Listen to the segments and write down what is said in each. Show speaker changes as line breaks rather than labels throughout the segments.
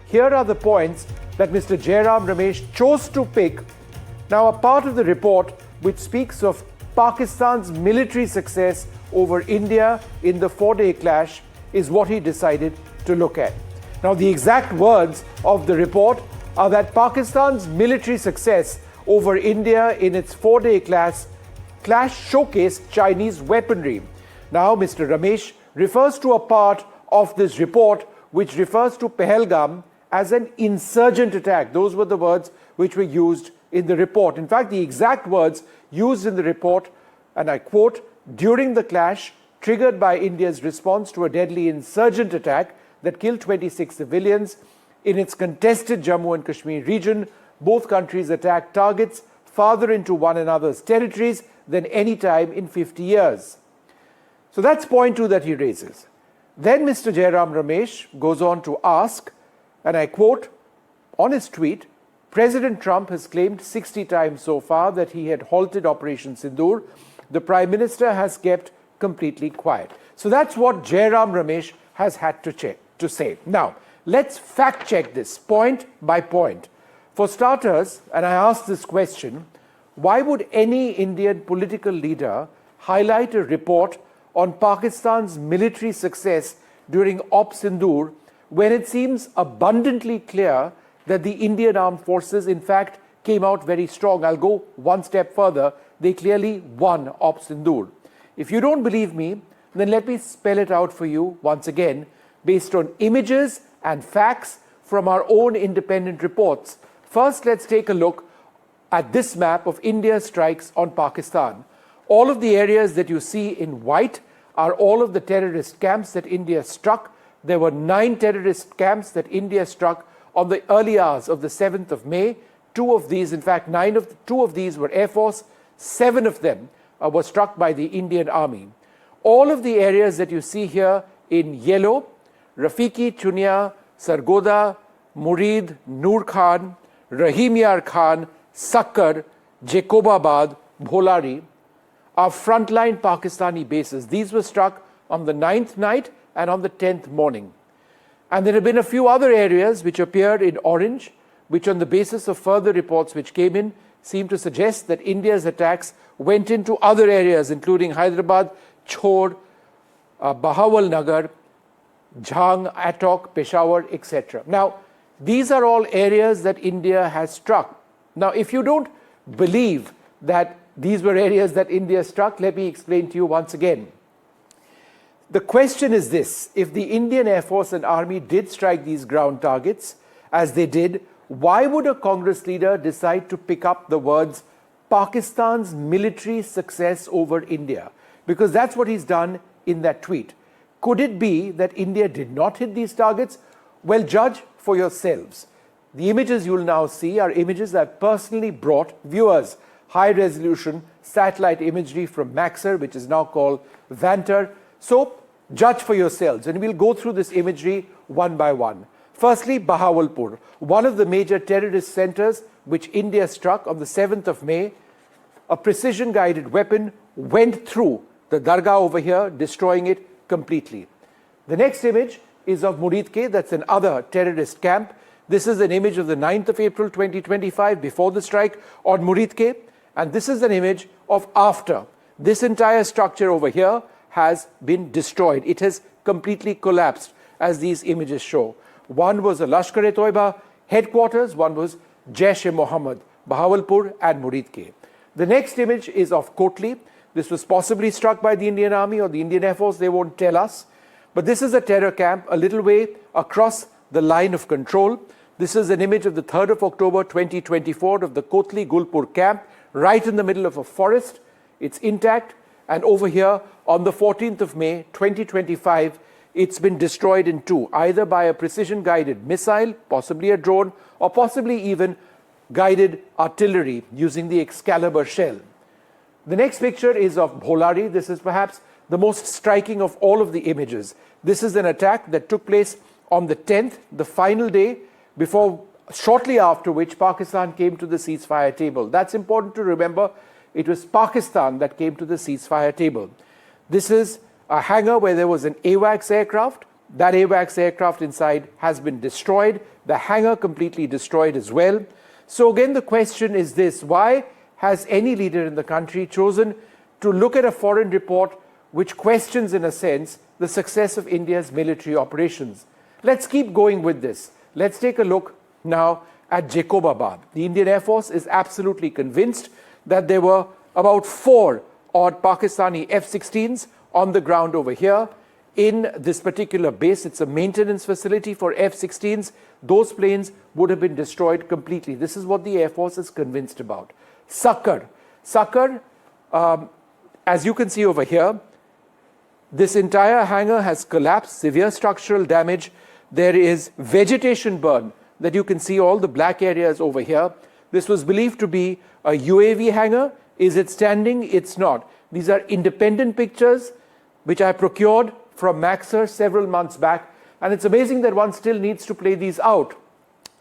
here are the points that Mr. Jairam Ramesh chose to pick. Now, a part of the report which speaks of Pakistan's military success over India in the 4-day clash is what he decided to look at. Now, the exact words of the report are that Pakistan's military success over India in its 4-day clash showcased Chinese weaponry. Now, Mr. Ramesh refers to a part of this report which refers to Pahalgam as an insurgent attack. Those were the words which were used in the report. In fact, the exact words used in the report, and I quote, "During the clash triggered by India's response to a deadly insurgent attack that killed 26 civilians in its contested Jammu and Kashmir region, both countries attacked targets farther into one another's territories than any time in 50 years. So that's point 2 that he raises. Then Mr. Jairam Ramesh goes on to ask, and I quote, on his tweet, "President Trump has claimed 60 times so far that he had halted Operation Sindoor. The Prime Minister has kept completely quiet." So that's what Jairam Ramesh has had to say. Now, let's fact check this point by point. For starters, and I ask this question, why would any Indian political leader highlight a report on Pakistan's military success during Op Sindoor when it seems abundantly clear that the Indian armed forces in fact came out very strong? I'll go one step further. They clearly won Op Sindoor. If you don't believe me, then let me spell it out for you once again based on images and facts from our own independent reports. First, let's take a look at this map of India's strikes on Pakistan. All of the areas that you see in white are all of the terrorist camps that India struck. There were 9 terrorist camps that India struck on the early hours of the 7th of May. 2 of these, in fact, 2 of these were Air Force, 7 of them were struck by the Indian Army. All of the areas that you see here in yellow, Rafiki, Chunia, Sargoda, Murid, Noor Khan, Rahim Yar Khan, Sakkar, Jacobabad, Bholari, are frontline Pakistani bases. These were struck on the 9th night and on the 10th morning. And there have been a few other areas which appeared in orange, which on the basis of further reports which came in, seem to suggest that India's attacks went into other areas, including Hyderabad, Chhor, Bahawalnagar, Jhang, Attock, Peshawar, etc. Now, these are all areas that India has struck. Now, if you don't believe that these were areas that India struck, let me explain to you once again. The question is this: if the Indian Air Force and Army did strike these ground targets, as they did, why would a Congress leader decide to pick up the words Pakistan's military success over India? Because that's what he's done in that tweet. Could it be that India did not hit these targets? Well, judge for yourselves. The images you'll now see are images I've personally brought viewers. High-resolution satellite imagery from Maxar, which is now called Vanter. So, judge for yourselves, and we'll go through this imagery one by one. Firstly, Bahawalpur, one of the major terrorist centers which India struck on the 7th of May. A precision-guided weapon went through the Dargah over here, destroying it completely. The next image is of Muridke, that's another terrorist camp. This is an image of the 9th of April 2025, before the strike on Muridke. And this is an image of after. This entire structure over here has been destroyed. It has completely collapsed, as these images show. One was the Lashkar-e-Toiba headquarters, one was Jaish-e-Mohammed, Bahawalpur and Muridke. The next image is of Kotli. This was possibly struck by the Indian Army or the Indian Air Force, they won't tell us. But this is a terror camp a little way across the line of control. This is an image of the 3rd of October 2024 of the Kotli Gulpur camp, right in the middle of a forest. It's intact. And over here on the 14th of May 2025, it's been destroyed in 2, either by a precision-guided missile, possibly a drone, or possibly even guided artillery using the Excalibur shell. The next picture is of Bholari. This is perhaps the most striking of all of the images. This is an attack that took place on the 10th, the final day, shortly after which Pakistan came to the ceasefire table. That's important to remember. It was Pakistan that came to the ceasefire table. This is a hangar where there was an AWACS aircraft That AWACS aircraft inside has been destroyed. The hangar completely destroyed as well. So again, the question is this: why has any leader in the country chosen to look at a foreign report which questions, in a sense, the success of India's military operations? Let's keep going with this. Let's take a look now at Jacobabad. The Indian Air Force is absolutely convinced that there were about 4 odd Pakistani F-16s on the ground over here in this particular base. It's a maintenance facility for F-16s. Those planes would have been destroyed completely. This is what the Air Force is convinced about. Sakar, as you can see over here, this entire hangar has collapsed, severe structural damage. There is vegetation burn that you can see, all the black areas over here. This was believed to be a UAV hangar. Is it standing? It's not. These are independent pictures which I procured from Maxar several months back, and it's amazing that one still needs to play these out.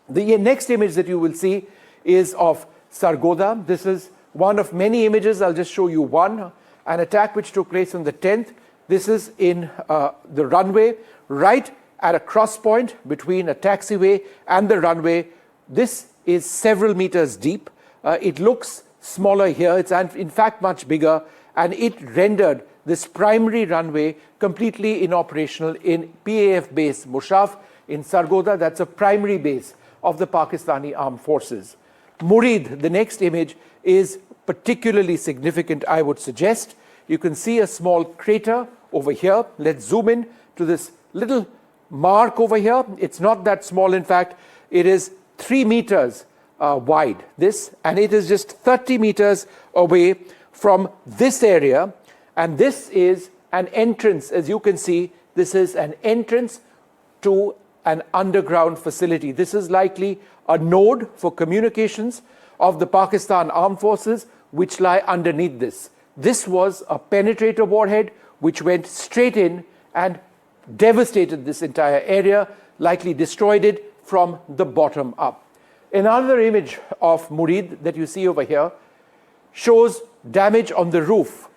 The next image that you will see is of Sargodha. This is one of many images. I'll just show you one. An attack which took place on the 10th. This is in the runway, right at a cross point between a taxiway and the runway. This is several meters deep. It looks smaller here. It's in fact much bigger, and it rendered this primary runway completely inoperational in PAF base Mushaf in Sargodha. That's a primary base of the Pakistani Armed Forces. Murid, the next image, is particularly significant, I would suggest. You can see a small crater over here. Let's zoom in to this little mark over here. It's not that small, in fact. It is 3 meters wide, and it is just 30 meters away from this area. And this is an entrance, as you can see. This is an entrance to an underground facility. This is likely a node for communications of the Pakistan Armed Forces, which lie underneath this. This was a penetrator warhead which went straight in and devastated this entire area, likely destroyed it from the bottom up. Another image of Murid that you see over here shows damage on the roof.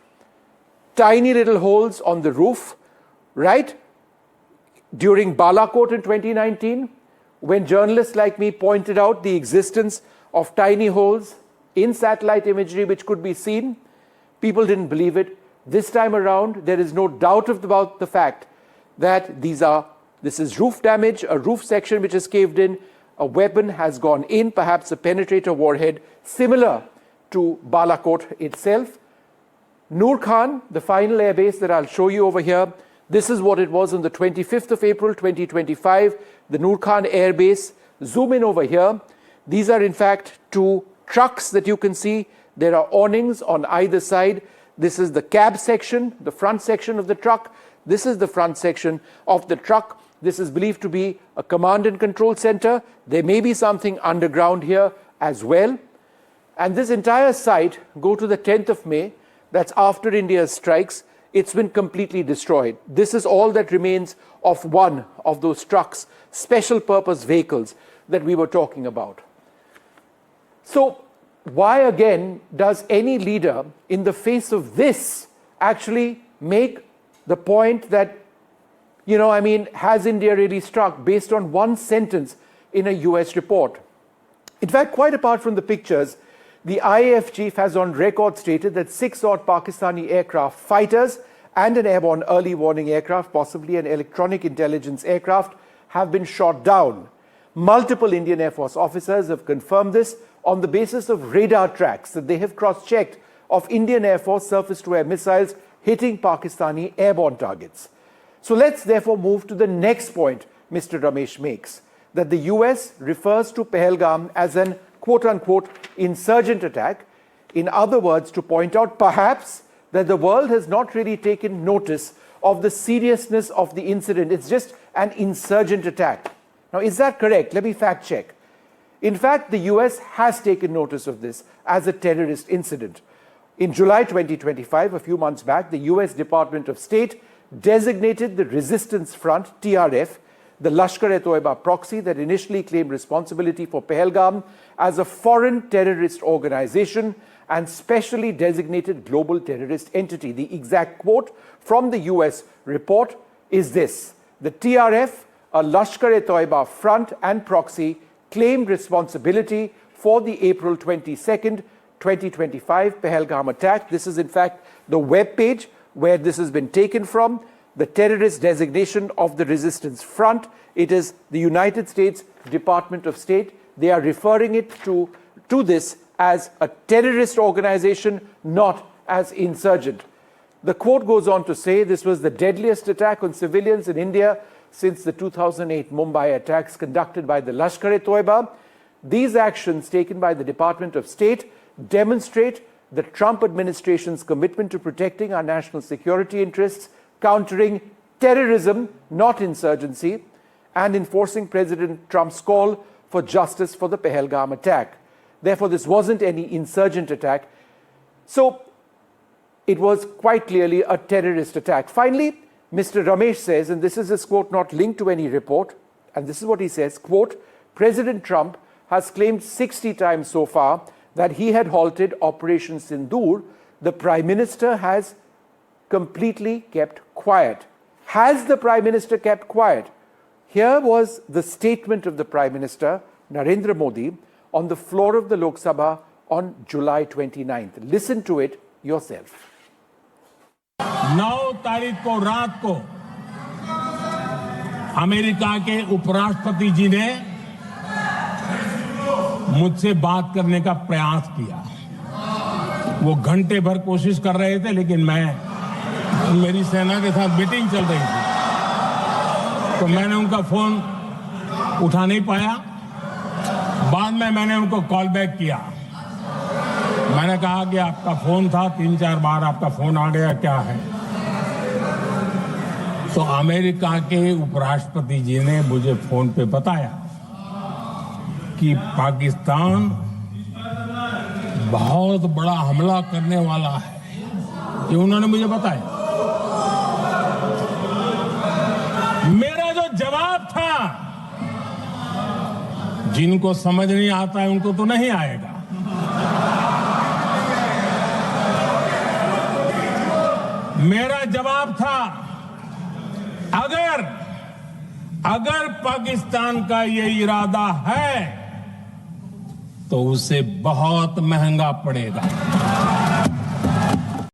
Tiny little holes on the roof, right? During Balakot in 2019, when journalists like me pointed out the existence of tiny holes in satellite imagery which could be seen, people didn't believe it. This time around, there is no doubt about the fact that this is roof damage, a roof section which is caved in, a weapon has gone in, perhaps a penetrator warhead, similar to Balakot itself. Noor Khan, the final airbase that I'll show you over here, this is what it was on the 25th of April 2025, the Noor Khan airbase. Zoom in over here. These are in fact 2 trucks that you can see. There are awnings on either side. This is the cab section, the front section of the truck. This is the front section of the truck. This is believed to be a command and control center. There may be something underground here as well. And this entire site, go to the 10th of May, that's after India's strikes, it's been completely destroyed. This is all that remains of one of those trucks, special purpose vehicles that we were talking about. So why again does any leader in the face of this actually make the point that, has India really struck, based on one sentence in a US report? In fact, quite apart from the pictures, the IAF chief has on record stated that 6 odd Pakistani aircraft fighters and an airborne early warning aircraft, possibly an electronic intelligence aircraft, have been shot down. Multiple Indian Air Force officers have confirmed this on the basis of radar tracks that they have cross-checked of Indian Air Force surface-to-air missiles hitting Pakistani airborne targets. So let's therefore move to the next point Mr. Ramesh makes, that the US refers to Pahalgam as an quote-unquote insurgent attack. In other words, to point out perhaps that the world has not really taken notice of the seriousness of the incident. It's just an insurgent attack. Now, is that correct? Let me fact check. In fact, the US has taken notice of this as a terrorist incident. In July 2025, a few months back, the US Department of State designated the Resistance Front, TRF, the Lashkar-e-Toiba proxy that initially claimed responsibility for Pahalgam, as a foreign terrorist organization and specially designated global terrorist entity. The exact quote from the US report is this: The TRF, a Lashkar-e-Toiba front and proxy, claimed responsibility for the April 22nd, 2025 Pahalgam attack. This is in fact the web page where this has been taken from. The terrorist designation of the resistance front. It is the United States Department of State. They are referring it to this as a terrorist organization, not as insurgent. The quote goes on to say this was the deadliest attack on civilians in India since the 2008 Mumbai attacks conducted by the Lashkar-e-Toiba. These actions taken by the Department of State demonstrate the Trump administration's commitment to protecting our national security interests, countering terrorism, not insurgency, and enforcing President Trump's call for justice for the Pahalgam attack. Therefore, this wasn't any insurgent attack. So, it was quite clearly a terrorist attack. Finally, Mr. Ramesh says, and this is his quote not linked to any report, and this is what he says, quote, President Trump has claimed 60 times so far that he had halted Operation Sindoor. The Prime Minister has completely kept quiet. Has the Prime Minister kept quiet? Here was the statement of the Prime Minister, Narendra Modi, on the floor of the Lok Sabha on July 29th. Listen to it yourself.
9 तारीख को रात को America के उपराष्ट्रपति जी ने मुझसे बात करने का प्रयास किया। वो घंटे भर कोशिश कर रहे थे, लेकिन मेरी सेना के साथ मीटिंग चल रही थी, तो मैंने उनका फोन उठा नहीं पाया। बाद में मैंने उनको कॉल बैक किया। मैंने कहा कि आपका फोन था, 3-4 बार आपका फोन आ गया, क्या है? तो अमेरिका के उपराष्ट्रपति जी ने मुझे फोन पे बताया कि पाकिस्तान बहुत बड़ा हमला करने वाला है। ये उन्होंने मुझे बताया। मेरा जो जवाब था, जिनको समझ नहीं आता है उनको तो नहीं आएगा। मेरा जवाब था, अगर पाकिस्तान का ये इरादा है तो उसे बहुत महंगा पड़ेगा।